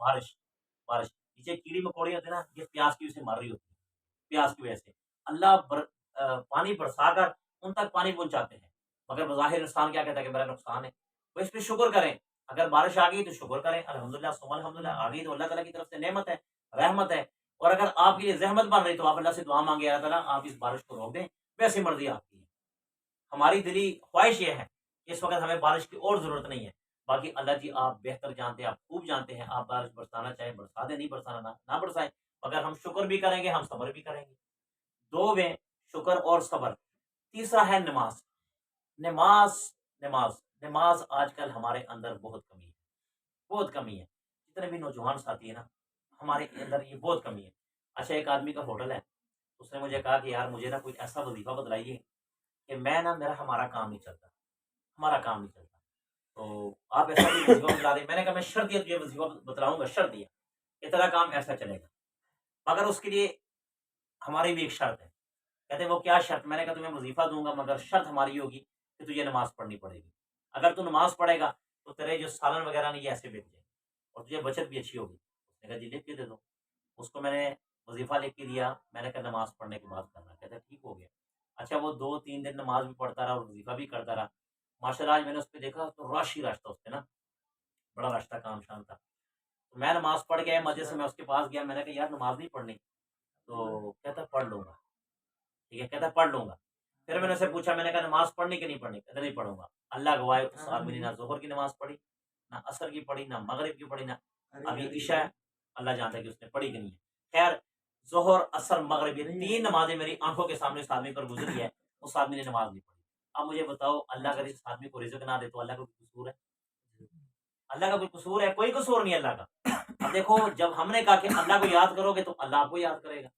بارش بارش نیچے کیڑی مکوڑی ہوتے ہیں نا، یہ پیاس کی وجہ سے مر رہی ہوتی ہے، پیاس کی وجہ سے اللہ پانی برسا کر ان تک پانی پہنچاتے ہیں، مگر بظاہر انسان کیا کہتا ہے کہ میرا نقصان ہے، وہ اس پہ شکر کریں، اگر بارش آ گئی تو شکر کریں، الحمدللہ ثم الحمدللہ، آ گئی تو اللہ تعالیٰ کی طرف سے نعمت ہے، رحمت ہے، اور اگر آپ کے لیے زحمت بن رہی تو آپ اللہ سے دعا مانگے، اللہ تعالیٰ آپ اس بارش کو روک دیں، ویسی مرضی آپ کی ہے۔ ہماری دلی خواہش یہ ہے کہ اس وقت ہمیں بارش کی اور ضرورت نہیں ہے، باقی اللہ جی آپ بہتر جانتے ہیں، آپ خوب جانتے ہیں، آپ بارش برسانا چاہیں برسا دیں، نہیں برسانا نہ برسائیں، مگر ہم شکر بھی کریں گے، ہم صبر بھی کریں گے۔ دو میں شکر اور صبر۔ تیسرا ہے نماز۔ نماز نماز نماز آج کل ہمارے اندر بہت کمی ہے، بہت کمی ہے، جتنے بھی نوجوان ساتھی ہیں نا، ہمارے اندر یہ بہت کمی ہے۔ اچھا، ایک آدمی کا ہوٹل ہے، اس نے مجھے کہا کہ یار مجھے نا کوئی ایسا وظیفہ بتلائیے کہ میں نا ہمارا کام نہیں چلتا، ہمارا کام نہیں چلتا، تو آپ ایسا کوئی وظیفہ بتلا دیں۔ میں نے کہا میں شرط یہ تجھے وظیفہ بتلاؤں گا، شرط یہ کہ تیرا کام ایسا چلے گا، مگر اس کے لیے ہماری بھی ایک شرط ہے۔ کہتے ہیں وہ کیا شرط؟ میں نے کہا تمہیں وظیفہ دوں گا مگر شرط ہماری یہ ہوگی کہ تجھے نماز پڑھنی پڑے گی، اگر تو نماز پڑھے گا تو تیرے جو سالن وغیرہ نہیں یہ ایسے بک جائیں اور تجھے بچت بھی اچھی ہوگی۔ اس نے کہا جی لکھ کے دے دو۔ اس کو میں نے وظیفہ لکھ کے دیا، میں نے کہا نماز پڑھنے کے بعد کرنا، کہتا ہے ٹھیک ہو گیا۔ اچھا، وہ 2 3 دن نماز بھی پڑھتا رہا اور وظیفہ بھی کرتا رہا، ماشاء اللہ آج میں نے اس پہ دیکھا تو رش ہی رش تھا اس پہ نا، بڑا رش تھا، کام شام تھا۔ تو میں نماز پڑھ کے مسجد سے میں اس کے پاس گیا، میں نے کہا یار نماز نہیں پڑھنی؟ تو کہتا پڑھ لوں گا، ٹھیک ہے، کہتا پڑھ لوں گا۔ پھر میں نے اسے پوچھا، میں نے کہا نماز پڑھنی کہ نہیں پڑھنی؟ کہتا نہیں پڑھوں گا۔ اللہ گواہ اس آدمی نے نہ ظہر کی نماز پڑھی، نہ عصر کی پڑھی، نہ مغرب کی پڑھی، نہ ابھی عشاء ہے، اللہ جانتا ہے کہ اس نے پڑھی کہ نہیں ہے۔ خیر، ظہر عصر مغرب یہ 3 نمازیں میری آنکھوں کے سامنے اس آدمی پر گزری ہے، اس آدمی نے نماز نہیں پڑھی۔ اب مجھے بتاؤ، اللہ اگر اس آدمی کو رزق نہ دے تو اللہ کا کوئی قصور ہے؟ اللہ کا کوئی قصور ہے؟ کوئی قصور نہیں اللہ کا۔ اب دیکھو، جب ہم نے کہا کہ اللہ کو یاد کرو گے تو اللہ آپ کو یاد کرے گا،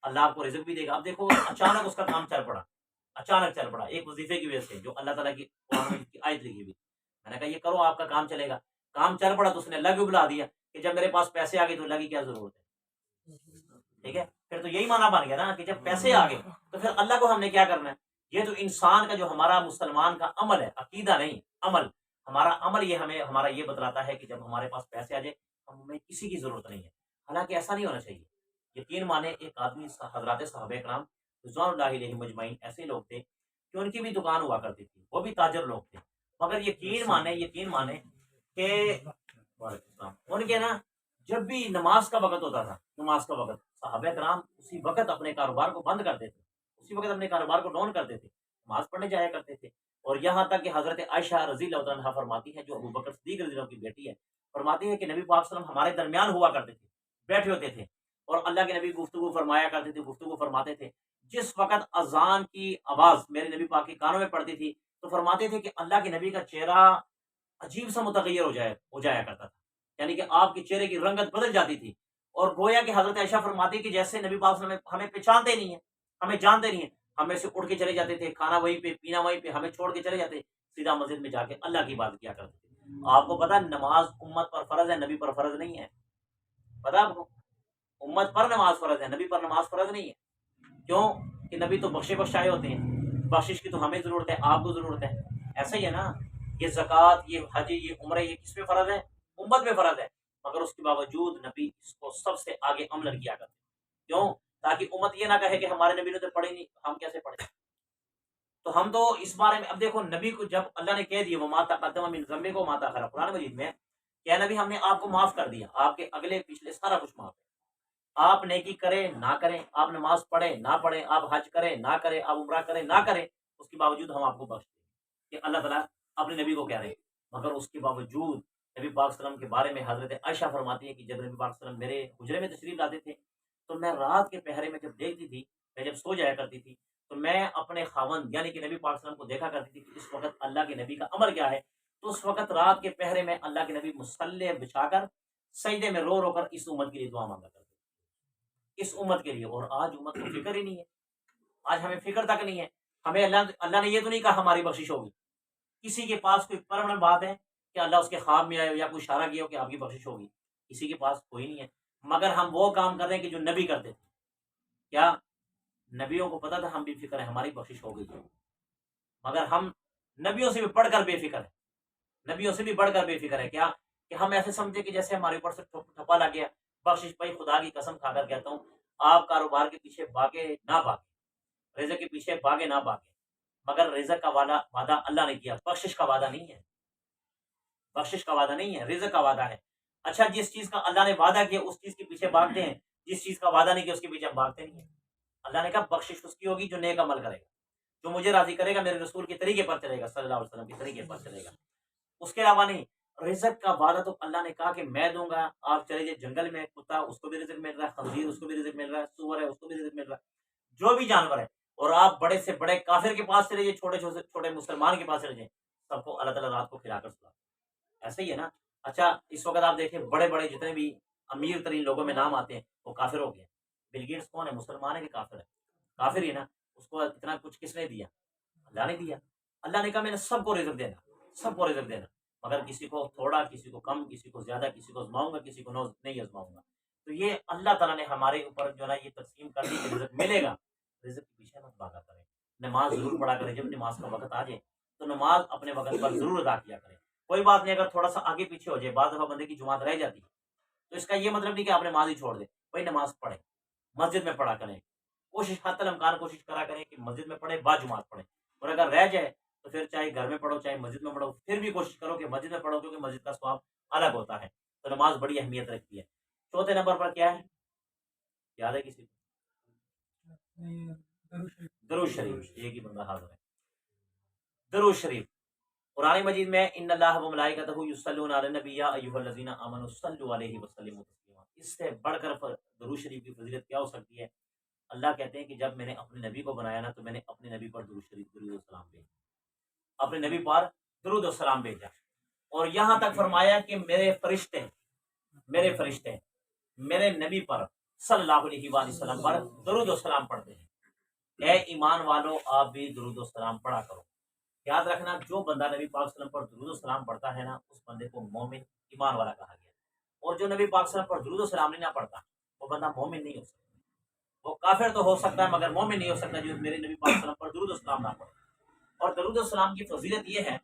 اللہ آپ کو رزق بھی دے گا۔ اب دیکھو، اچانک اس کا کام چل پڑا، اچانک چل پڑا ایک وظیفے کی وجہ سے جو اللہ تعالیٰ کی قرآن مجید کی آیت لکھی ہوئی۔ میں نے کہا یہ کرو، آپ کا کام چلے گا۔ کام چل پڑا تو اس نے اللہ کو بلا دیا کہ جب میرے پاس پیسے آ گئے تو اللہ کی کیا ضرورت ہے؟ ٹھیک ہے، پھر تو یہی معنی بن گیا نا کہ جب پیسے آ گئے تو پھر اللہ کو ہم نے کیا کرنا ہے؟ یہ تو انسان کا جو ہمارا مسلمان کا عمل ہے، عقیدہ نہیں، عمل، ہمارا عمل یہ ہمیں ہمارا یہ بتلاتا ہے کہ جب ہمارے پاس پیسے آ جائے ہمیں کسی کی ضرورت نہیں ہے، حالانکہ ایسا نہیں ہونا چاہیے۔ یقین مانے، ایک آدمی حضرات صحابہ کرام رضوان اللہ علیہ مجمعین ایسے لوگ تھے کہ ان کی بھی دکان ہوا کرتی تھی، وہ بھی تاجر لوگ تھے، مگر یقین مانے کہ وعلیکم السلام، ان کے نا جب بھی نماز کا وقت ہوتا تھا، نماز کا وقت، صحابہ کرام اسی وقت اپنے کاروبار کو بند کرتے تھے، اسی وقت اپنے کاروبار کو ڈاؤن کرتے تھے، نماز پڑھنے جایا کرتے تھے۔ اور یہاں تک کہ حضرت عائشہ رضی اللہ عنہا فرماتی ہے، جو ابو بکر صدیق رضی اللہ عنہ کی بیٹی ہے، فرماتی ہے کہ نبی پاک صلی اللہ علیہ وسلم ہمارے درمیان ہوا کرتے تھے، بیٹھے ہوتے تھے، اور اللہ کے نبی گفتگو فرمایا کرتے تھے، گفتگو فرماتے تھے۔ جس وقت اذان کی آواز میرے نبی پاک کے کانوں میں پڑتی تھی تو فرماتے تھے کہ اللہ کے نبی کا چہرہ عجیب سا متغیر ہو جایا کرتا تھا، یعنی کہ آپ کے چہرے کی رنگت بدل جاتی تھی، اور گویا کہ حضرت عائشہ فرماتی کہ جیسے نبی پاک صلی اللہ علیہ وسلم ہمیں پہچانتے نہیں ہیں، ہمیں جانتے نہیں ہیں، ہمیں سے اڑ کے چلے جاتے تھے، کھانا وہیں پہ، پینا وہیں پہ، ہمیں چھوڑ کے چلے جاتے، سیدھا مسجد میں جا کے اللہ کی بات کیا کرتے تھے۔ آپ کو پتا نماز امت پر فرض ہے، نبی پر فرض نہیں ہے، پتا آپ کو؟ امت پر نماز فرض ہے، نبی پر نماز فرض نہیں ہے۔ کیوں؟ کہ نبی تو بخشائے ہوتے ہیں، بخشش کی تو ہمیں ضرورت ہے، آپ کو ضرورت ہے۔ ایسا ہی ہے نا، یہ زکوٰۃ، یہ حج، یہ عمرہ، یہ کس پہ فرض ہے؟ امت پہ فرض ہے، مگر اس کے باوجود نبی اس کو سب سے آگے عمل کیا کرتے ہیں۔ کیوں؟ تاکہ امت یہ نہ کہے کہ ہمارے نبی نے تو پڑھی نہیں، ہم کیسے پڑھیں؟ تو ہم تو اس بارے میں، اب دیکھو نبی کو جب اللہ نے کہہ دیا وما تقدم من ذنبک وما تاخر، قرآن مجید میں کہ اے نبی ہم نے آپ کو معاف کر دیا، آپ کے اگلے پچھلے سارا کچھ معاف ہے، آپ نیکی کریں نہ کریں، آپ نماز پڑھیں نہ پڑھیں، آپ حج کریں نہ کریں، آپ عمرہ کریں نہ کریں، اس کے باوجود ہم آپ کو بخش دیں گے، کہ اللہ تعالیٰ اپنے نبی کو کہہ رہے ہیں۔ مگر اس کے باوجود نبی پاک صلی اللہ علیہ وسلم کے بارے میں حضرت عائشہ فرماتی ہے کہ جب نبی پاک صلی اللہ علیہ وسلم میرے حجرے میں تشریف لاتے تھے تو میں رات کے پہرے میں جب دیکھتی تھی، میں جب سو جایا کرتی تھی تو میں اپنے خاوند یعنی کہ نبی پاک صلی اللہ علیہ وسلم کو دیکھا کرتی تھی کہ اس وقت اللہ کے نبی کا امر کیا ہے، تو اس وقت رات کے پہرے میں اللہ کے نبی مصلی بچھا کر سجدے میں رو رو کر اس امت کے لیے دعا مانگا کرتے تھے، اس امت کے لیے۔ اور آج امت کو فکر ہی نہیں ہے، آج ہمیں فکر تک نہیں ہے، ہمیں اللہ نے یہ تو نہیں کہا ہماری بخشش ہوگی۔ کسی کے پاس کوئی پرمنٹ بات ہے کہ اللہ اس کے خواب میں آئے ہو یا کوئی اشارہ کیا ہو کہ آپ کی بخشش ہوگی؟ کسی کے پاس کوئی نہیں ہے، مگر ہم وہ کام کر رہے ہیں کہ جو نبی کرتے تھے۔ کیا نبیوں کو پتا تھا ہم بھی فکر ہے ہماری بخشش ہو گئی، مگر ہم نبیوں سے بھی بڑھ کر بے فکر ہے، نبیوں سے بھی بڑھ کر بے فکر ہے۔ کیا کہ ہم ایسے سمجھے کہ جیسے ہمارے اوپر سے ٹھپا لگ گیا. بخشش بھائی خدا کی قسم کھا کر کہتا ہوں، آپ کاروبار کے پیچھے بھاگے نہ بھاگے، رزق کے پیچھے بھاگے نہ بھاگے، مگر رزق کا وعدہ اللہ نے کیا، بخشش کا وعدہ نہیں ہے. بخشش کا وعدہ نہیں ہے، رزق کا وعدہ ہے. اچھا جس چیز کا اللہ نے وعدہ کیا اس چیز کے پیچھے بھاگتے ہیں، جس چیز کا وعدہ نہیں کیا اس کے پیچھے ہم بھاگتے نہیں ہیں. اللہ نے کہا بخشش اس کی ہوگی جو نیک عمل کرے گا، جو مجھے راضی کرے گا، میرے رسول کے طریقے پر چلے گا، صلی اللہ علیہ وسلم کے طریقے پر چلے گا. اس کے علاوہ نہیں. رزق کا وعدہ تو اللہ نے کہا کہ میں دوں گا. آپ چلے جائے جنگل میں، کتا اس کو بھی رزق مل رہا ہے، خنزیر اس کو بھی رزق مل رہا ہے، سور ہے اس کو بھی رزق مل رہا ہے، جو بھی جانور ہے. اور آپ بڑے سے بڑے کافر کے پاس چلے جائیں، چھوٹے چھوٹے چھوٹے مسلمان کے پاس چلے جائیں، سب کو اللہ تعالیٰ رات کو کھلا کر سلا. ایسا ہی ہے نا. اچھا اس وقت آپ دیکھیں بڑے بڑے جتنے بھی امیر ترین لوگوں میں نام آتے ہیں وہ کافر ہو گئے. بل گیٹس کون ہے؟ مسلمان ہے کہ کافر ہے؟ کافر ہی نا. اس کو اتنا کچھ کس نے دیا؟ اللہ نے دیا. اللہ نے کہا میں نے سب کو رزق دینا، سب کو رزق دینا، مگر کسی کو تھوڑا، کسی کو کم، کسی کو زیادہ، کسی کو آزماؤں گا، کسی کو نہیں آزماؤں گا. تو یہ اللہ تعالیٰ نے ہمارے اوپر جو ہے نا یہ تقسیم کر دی کہ رزق ملے گا. رزق کے پیچھے مت بھاگا کریں. نماز ضرور پڑھا کریں، جب نماز کا وقت آ جائے تو نماز اپنے وقت پر ضرور ادا کیا کریں. کوئی بات نہیں اگر تھوڑا سا آگے پیچھے ہو جائے، بعض دفعہ بندے کی جماعت رہ جاتی ہے تو اس کا یہ مطلب نہیں کہ آپ نماز ہی چھوڑ دیں. بھائی نماز پڑھیں، مسجد میں پڑھا کریں، کوشش حتی الامکان کوشش کرا کریں کہ مسجد میں پڑھیں، با جماعت پڑھیں. اور اگر رہ جائے تو پھر چاہے گھر میں پڑھو چاہے مسجد میں پڑھو، پھر بھی کوشش کرو کہ مسجد میں پڑھو، کیونکہ مسجد کا ثواب الگ ہوتا ہے. تو نماز بڑی اہمیت رکھتی ہے. چوتھے نمبر پر کیا ہے؟ یاد ہے کسی کو؟ درود شریف. ایک ہی بندہ حاضر ہے. درود شریف قرآن مجید میں ان اللہ و ملائکتہ یصلون علی النبی یا ایھا الذین آمنوا صلوا علیہ وسلموا تسلیما. اس سے بڑھ کر درود شریف کی فضیلت کیا ہو سکتی ہے؟ اللہ کہتے ہیں کہ جب میں نے اپنے نبی کو بنایا نا تو میں نے اپنے نبی پر درود شریف درود و سلام بھیجا، اپنے نبی پر درود و سلام بھیجا. اور یہاں تک فرمایا کہ میرے فرشتے میرے نبی پر صلی اللہ علیہ وآلہ وسلم پر درود و سلام پڑھتے ہیں. اے ایمان والو آپ بھی درود و سلام پڑھا کرو. یاد رکھنا جو بندہ نبی پاک صلی اللہ علیہ وسلم پر درود و سلام پڑھتا ہے نا اس بندے کو مومن ایمان والا کہا گیا. اور جو نبی پاک صلی اللہ علیہ وسلم پر درود و سلام نہیں نہ پڑھتا وہ بندہ مومن نہیں ہو سکتا. وہ کافر تو ہو سکتا ہے مگر مومن نہیں ہو سکتا جو میرے نبی پاک صلی اللہ علیہ وسلم پر درود و سلام نہ پڑھے. اور درود و سلام کی فضیلت یہ ہے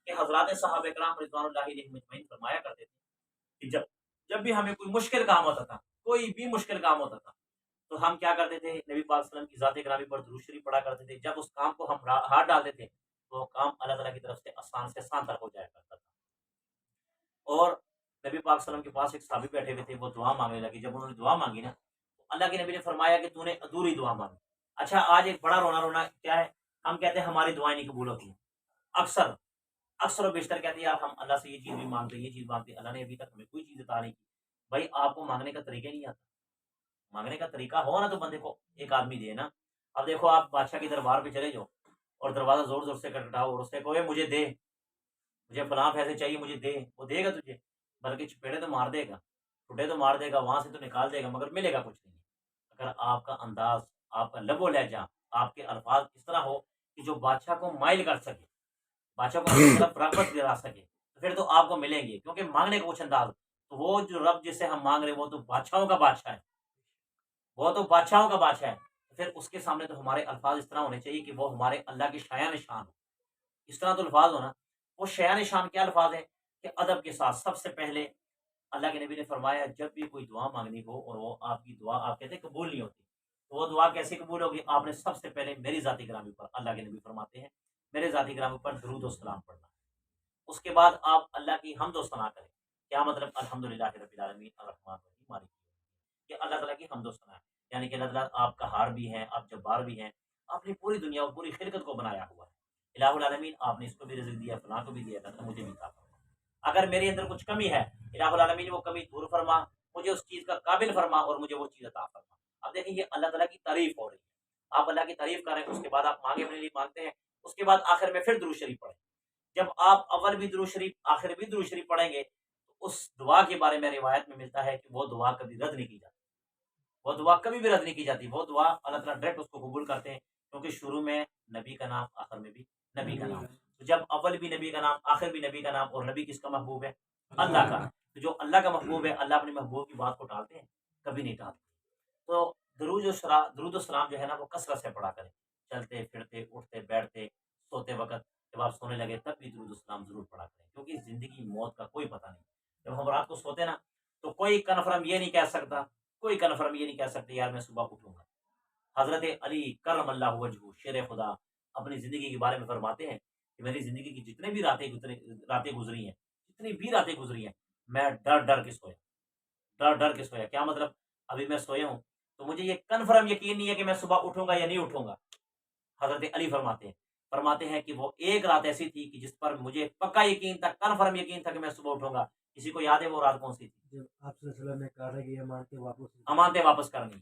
کہ حضرات صحابہ کرام رضوان اللہ علیہم اجمعین فرمایا کرتے تھے کہ جب بھی ہمیں کوئی مشکل کام ہوتا تھا، کوئی بھی مشکل کام ہوتا تھا، تو ہم کیا کرتے تھے؟ نبی پاک صلی اللہ علیہ وسلم کی ذات گرامی پر درود شریف پڑھا کرتے تھے. جب اس کام کو ہم ہاتھ ڈالتے تھے تو وہ کام اللہ تعالیٰ کی طرف سے آسان سے آسان تر ہو جایا کرتا تھا. اور نبی پاک صلی اللہ علیہ وسلم کے پاس ایک صحابی بیٹھے ہوئے تھے، وہ دعا مانگنے لگے. جب انہوں نے دعا مانگی نا تو اللہ کے نبی نے فرمایا کہ تو نے ادھوری دعا مانگی. اچھا آج ایک بڑا رونا کیا ہے؟ ہم کہتے ہیں ہماری دعائیں نہیں قبول ہوتی ہیں. اکثر اکثر و بیشتر کہتے ہیں یار ہم اللہ سے یہ چیز بھی مانگتے ہیں، یہ چیز مانگتے ہیں، اللہ نے ابھی تک ہمیں کوئی چیز عطا نہیں کی. بھائی آپ کو مانگنے کا طریقہ نہیں آتا. مانگنے کا طریقہ ہو نا تو بندے کو ایک آدمی دے نا. اب دیکھو آپ بادشاہ کے دربار پہ چلے جاؤ اور دروازہ زور زور سے کٹکھٹاؤ اور اس سے کہو مجھے دے، مجھے فلاں پیسے چاہیے، مجھے دے. وہ دے گا تجھے؟ بلکہ چپیڑے تو مار دے گا، ٹھڈے تو مار دے گا، وہاں سے تو نکال دے گا، مگر ملے گا کچھ نہیں. اگر آپ کا انداز، آپ کا لب و لہجہ، آپ کے الفاظ اس طرح ہو کہ جو بادشاہ کو مائل کر سکے، بادشاہ کو اپنی طرف رغبت دلا سکے، تو پھر تو آپ کو ملیں گے. کیونکہ مانگنے کا کچھ انداز. تو وہ جو رب جسے ہم مانگ رہے ہیں وہ تو بادشاہوں کا بادشاہ ہے، وہ تو بادشاہوں کا بادشاہ ہے. تو پھر اس کے سامنے تو ہمارے الفاظ اس طرح ہونے چاہیے کہ وہ ہمارے اللہ کے شایان شان ہو. اس طرح تو الفاظ ہونا. وہ شایان شان کیا الفاظ ہے کہ ادب کے ساتھ. سب سے پہلے اللہ کے نبی نے فرمایا جب بھی کوئی دعا مانگنی ہو اور وہ آپ کی دعا آپ کہتے ہیں قبول نہیں ہوتی تو وہ دعا کیسے قبول ہوگی؟ آپ نے سب سے پہلے میری ذاتی گرامی پر، اللہ کے نبی فرماتے ہیں میرے ذاتی گرامی پر درود و سلام پڑھنا. اس کے بعد آپ اللہ کی حمد و ثنا کریں. کیا مطلب؟ الحمدللہ رب العالمین الرحمن الرحیم مالک یوم الدین. کہ اللہ تعالیٰ کی حمد و ثنا ہے، یعنی کہ اللہ تعالیٰ آپ کا ہار بھی ہے، آپ جبار بھی ہیں، آپ نے پوری دنیا اور پوری خلقت کو بنایا ہوا ہے. الہ العالمین آپ نے اس کو بھی رزق دیا، فلاں کو بھی دیا تھا، مجھے بھی عطا فرما. اگر میرے اندر کچھ کمی ہے الہ العالمین وہ کمی دور فرما، مجھے اس چیز کا قابل فرما اور مجھے وہ چیز عطا فرما. اب دیکھیں یہ اللہ تعالیٰ کی تعریف ہو رہی ہے. آپ اللہ کی تعریف کریں، اس کے بعد آپ مانگے اپنے لیے مانگتے ہیں، اس کے بعد آخر میں پھر درود شریف پڑھیں. جب آپ اول بھی درود شریف آخر بھی درود شریف پڑھیں گے تو اس دعا کے بارے میں روایت میں ملتا ہے کہ وہ دعا کبھی رد نہیں کی جاتی. وہ دعا کبھی بھی رد نہیں کی جاتی. وہ دعا اللہ تعالیٰ ڈائریکٹ اس کو قبول کرتے ہیں، کیونکہ شروع میں نبی کا نام، آخر میں بھی نبی کا نام. تو جب اول بھی نبی کا نام، آخر بھی نبی کا نام، اور نبی کس کا محبوب ہے؟ اللہ کا. تو جو اللہ کا محبوب ہے اللہ اپنے محبوب کی بات کو ٹالتے ہیں؟ کبھی نہیں ٹالتے. تو درود و سلام جو ہے نا وہ کثرت سے پڑھا کریں. چلتے پھرتے، اٹھتے بیٹھتے، سوتے وقت، جب آپ سونے لگے تب بھی درود و سلام ضرور پڑھا کریں. کیونکہ زندگی موت کا کوئی پتہ نہیں. جب ہم رات کو سوتے نا تو کوئی کنفرم یہ نہیں کہہ سکتا، کوئی کنفرم یہ نہیں کہہ سکتا یار میں صبح اٹھوں گا۔ حضرت علی کرم اللہ وجہ شیر خدا اپنی زندگی کے بارے میں فرماتے ہیں کہ میری زندگی کی جتنے بھی راتیں گزری ہیں، جتنی بھی راتیں گزری ہیں، میں ڈر ڈر کے سویا، ڈر ڈر کے سویا۔ کیا مطلب؟ ابھی میں سویا ہوں تو مجھے یہ کنفرم یقین نہیں ہے کہ میں صبح اٹھوں گا یا نہیں اٹھوں گا۔ حضرت علی فرماتے ہیں کہ وہ ایک رات ایسی تھی کہ جس پر مجھے پکا یقین تھا، کنفرم یقین تھا کہ میں صبح اٹھوں گا۔ کسی کو یاد ہے وہ رات کون سی تھی؟ جب آپ صلی اللہ علیہ وسلم نے کہا تھا کہ یہ امانتیں واپس کرنی۔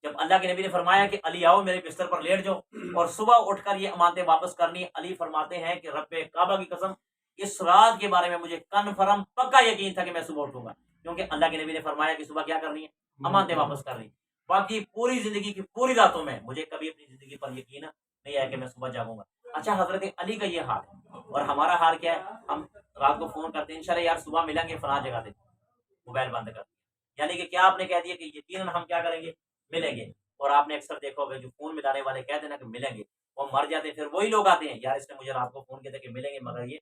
جب اللہ کے نبی نے فرمایا کہ علی آؤ میرے بستر پر لیٹ جاؤ اور صبح اٹھ کر یہ امانتیں واپس کرنی، علی فرماتے ہیں کہ رب کعبہ کی قسم اس رات کے بارے میں مجھے کنفرم پکا یقین تھا کہ میں صبح اٹھوں گا، کیونکہ اللہ کے نبی نے فرمایا کہ صبح کیا کرنی ہے؟ امانتیں واپس کرنی۔ باقی پوری زندگی کی پوری راتوں میں مجھے کبھی اپنی زندگی پر یقین نہیں آیا کہ میں صبح جاگوں گا۔ اچھا حضرت علی کا یہ حال ہے، اور ہمارا حال کیا ہے؟ ہم رات کو فون کرتے ہیں انشاءاللہ یار صبح ملیں گے فلاں جگہ پہ، موبائل بند کر دیا۔ یعنی کہ کیا آپ نے کہہ دیا کہ یقیناً ہم کیا کریں گے؟ ملیں گے۔ اور آپ نے اکثر دیکھا ہوگا جو فون ملانے والے کہہ دینا کہ ملیں گے، وہ مر جاتے ہیں، پھر وہی لوگ آتے ہیں یار اس نے مجھے رات کو فون کیا تھا کہ ملیں گے مگر یہ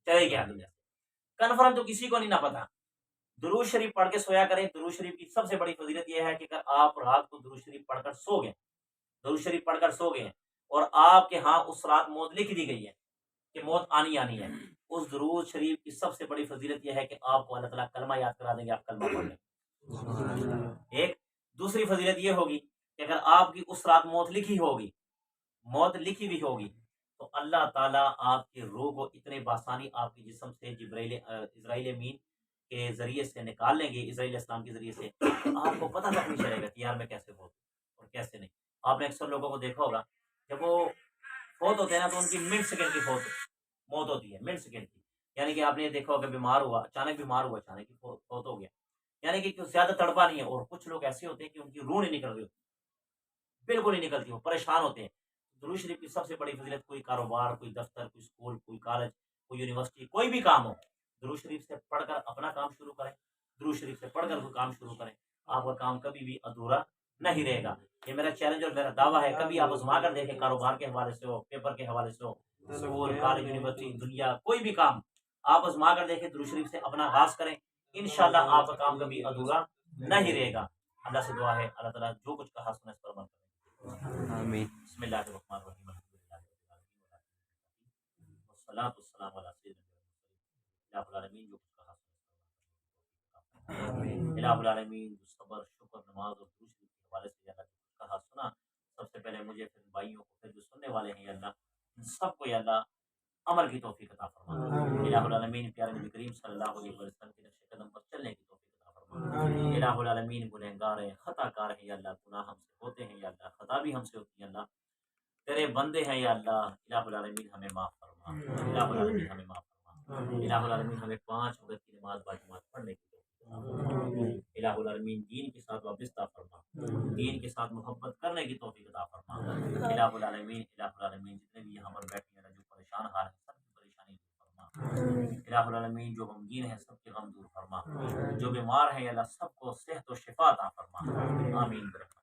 چلے گیا دنیا سے۔ کنفرم تو کسی کو نہیں نہ پتا۔ درود شریف پڑھ کے سویا کریں۔ درود شریف کی سب سے بڑی فضیلت یہ ہے کہ اگر آپ رات کو درود شریف پڑھ کر سو گئے، درود شریف پڑھ کر سو گئے ہیں اور آپ کے ہاں اس رات موت لکھ دی گئی ہے کہ موت آنی آنی ہے، اس درود شریف کی سب سے بڑی فضیلت یہ ہے کہ آپ کو اللہ تعالیٰ کلمہ یاد کرا دیں گے، آپ کلمہ پڑھ لیں۔ ایک دوسری فضیلت یہ ہوگی کہ اگر آپ کی اس رات موت لکھی ہوگی، موت لکھی ہوئی ہوگی، تو اللہ تعالیٰ آپ کے روح کو اتنے بآسانی آپ کے جسم سے اسرائیل امین کے ذریعے سے نکال لیں گے، اسرائیل اسلام کے ذریعے سے، آپ کو پتہ تک نہیں چلے گا کہ یار میں کیسے فوت اور کیسے نہیں۔ آپ نے اکثر لوگوں کو دیکھا ہوگا جب وہ فوت ہوتے ہیں نا تو ان کی منٹ سیکنڈ کی موت ہوتی ہے، منٹ سیکنڈ کی۔ یعنی کہ آپ نے دیکھا ہوگا بیمار ہوا، اچانک بیمار ہوا، اچانک ہی فوت ہو گیا، یعنی کہ زیادہ تڑپا نہیں ہے۔ اور کچھ لوگ ایسے ہوتے ہیں کہ ان کی روح نہیں نکل رہی ہوتی، بالکل نہیں نکلتی، وہ پریشان ہوتے ہیں۔ درود شریف کی سب سے بڑی فضیلت، کوئی کاروبار، کوئی دفتر، کوئی اسکول، کوئی کالج، کوئی یونیورسٹی، کوئی بھی کام ہو، درود شریف سے پڑھ کر اپنا کام شروع کریں، درود شریف سے پڑھ کر کوئی کام شروع کریں، آپ کا کام کبھی بھی ادھورا نہیں رہے گا۔ یہ میرا چیلنج اور میرا دعویٰ ہے، کبھی آپ آزما کر دیکھیں، کاروبار کے حوالے سے ہو، پیپر کے حوالے سے ہو، اسکول، کالج، یونیورسٹی، دنیا، کوئی بھی کام آپ آزما کر دیکھیں، درود شریف سے اپنا آغاز کریں، انشاءاللہ آپ کا کام کبھی ادھورا نہیں رہے گا۔ اللہ سے دعا ہے اللہ تعالیٰ جو کچھ کہا سنا اس پر عمل کرے۔ آمین۔ بسم اللہ الرحمن الرحیم، الحمدللہ رب العالمین، والصلاة والسلام علی سیدنا الہ العالمین، جو کچھ کہا سنا الہ العالمین، جو صبر، شکر، نماز اور درود شریف کے حوالے سے اللہ جو کچھ کہا سنا، سب سے پہلے مجھے، پھر بھائیوں کو، پھر جو سننے والے ہیں یا اللہ ان سب کو یا اللہ عمل کی توفیق عطا فرما۔ الہ العالمین پیارے نبی کریم صلی اللہ علیہ وسلم کے نقش قدم پر چلنے کی توفیق عطا فرما۔ الہ العالمین گنہگار ہیں، خطا کار ہیں یا اللہ، گناہ ہم سے ہوتے ہیں یا اللہ، خطا بھی ہم سے ہوتی ہے اللہ، تیرے بندے ہیں یا اللہ، الہ العالمین ہمیں معاف فرما، الہ العالمین ہمیں معاف فرما، الہ العالمین ہمیں 5 وقت کی نماز باجماعت پڑھنے کی توفیق عطا فرما، الہ العالمین دین کے ساتھ وابستہ فرما، دین کے ساتھ محبت کرنے کی توفیق عطا فرما، الہ العالمین جتنے بھی یہاں پر بیٹھے ہیں جو پریشان حال ہیں سب کی پریشانی دور فرما، الہ العالمین جو غمگین ہیں سب کے غم دور فرما، جو بیمار ہیں یا اللہ سب کو صحت و شفا عطا فرما، آمین برحمتک۔